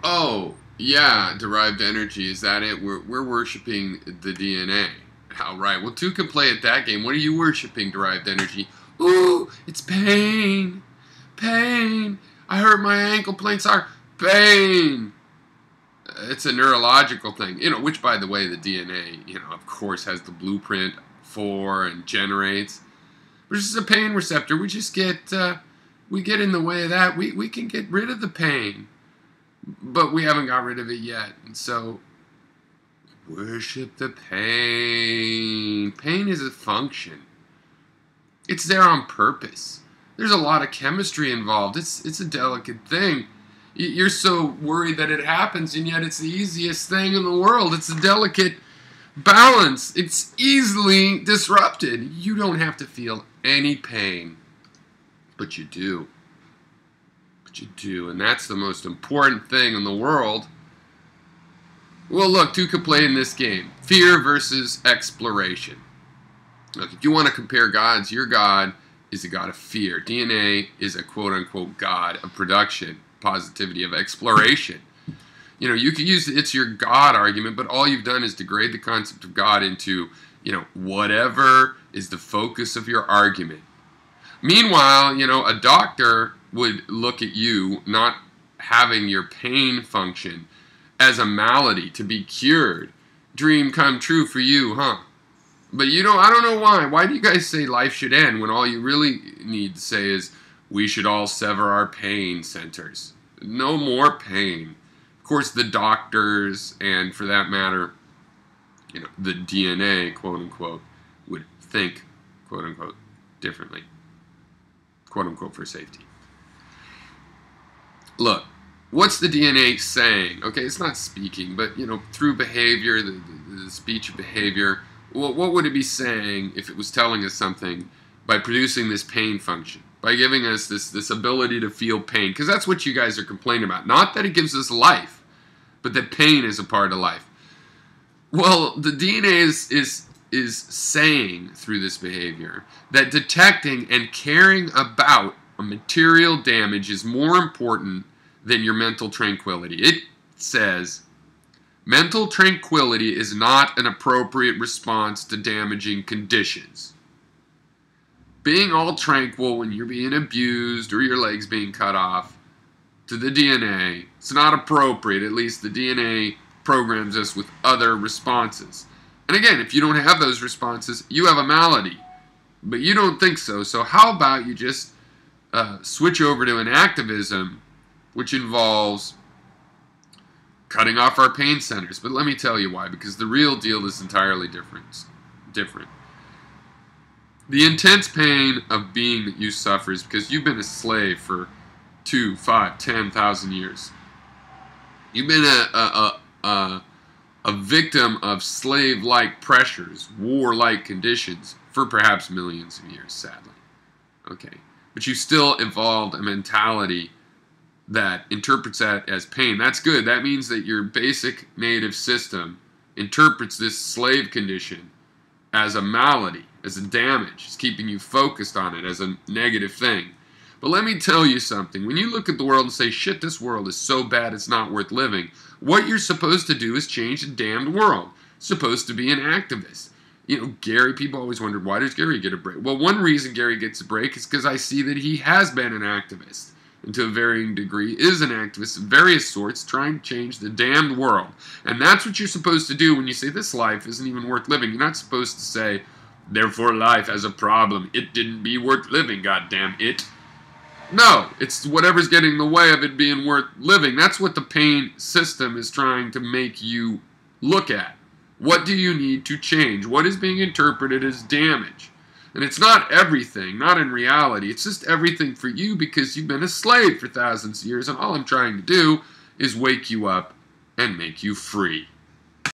Oh, yeah, derived energy. Is that it? We're worshiping the DNA. How right. Well, two can play at that game. What are you worshiping, derived energy? Ooh, it's pain. Pain. I hurt my ankle playing soccer. Pain. It's a neurological thing. Which, by the way, the DNA, of course, has the blueprint for and generates. Which is a pain receptor. We just we get in the way of that. We can get rid of the pain. But we haven't got rid of it yet. And so, worship the pain. Pain is a function. It's there on purpose. There's a lot of chemistry involved. It's a delicate thing. You're so worried that it happens, and yet it's the easiest thing in the world. It's a delicate balance. It's easily disrupted. You don't have to feel any pain, but you do. You do, and that's the most important thing in the world. Well, look, two could play in this game. Fear versus exploration. Look, if you want to compare gods, your god is a god of fear. DNA is a quote-unquote god of production, positivity, of exploration. You could use it's your God argument, but all you've done is degrade the concept of God into, whatever is the focus of your argument. Meanwhile, a doctor would look at you not having your pain function as a malady to be cured. Dream come true for you, huh? But I don't know why. Why do you guys say life should end when all you really need to say is we should all sever our pain centers? No more pain. Of course, the doctors and, for that matter, the DNA, quote-unquote, would think, quote-unquote, differently. Quote-unquote, for safety. Look, what's the DNA saying? Okay, it's not speaking, but, through behavior, the speech of behavior, what would it be saying if it was telling us something by producing this pain function? By giving us this ability to feel pain? Because that's what you guys are complaining about. Not that it gives us life, but that pain is a part of life. Well, the DNA is saying through this behavior that detecting and caring about a material damage is more important than your mental tranquility. It says, mental tranquility is not an appropriate response to damaging conditions. Being all tranquil when you're being abused or your legs being cut off, to the DNA, it's not appropriate. At least the DNA programs us with other responses. And again, if you don't have those responses, you have a malady. But you don't think so. So how about you just switch over to an activism which involves cutting off our pain centers. But let me tell you why. Because the real deal is entirely different. The intense pain of being that you suffer is because you've been a slave for 2, 5, 10,000 years. You've been a victim of slave-like pressures, war-like conditions for perhaps millions of years, sadly. Okay. But you still evolved a mentality that interprets that as pain. That's good. That means that your basic native system interprets this slave condition as a malady, as a damage. It's keeping you focused on it as a negative thing. But let me tell you something. When you look at the world and say, shit, this world is so bad it's not worth living, what you're supposed to do is change the damned world. Supposed to be an activist. Gary, people always wondered, why does Gary get a break? Well, one reason Gary gets a break is because I see that he has been an activist, and to a varying degree is an activist of various sorts trying to change the damned world. And that's what you're supposed to do when you say this life isn't even worth living. You're not supposed to say, therefore life has a problem. It didn't be worth living, goddamn it. No, it's whatever's getting in the way of it being worth living. That's what the pain system is trying to make you look at. What do you need to change? What is being interpreted as damage? And it's not everything, not in reality. It's just everything for you because you've been a slave for thousands of years, and all I'm trying to do is wake you up and make you free.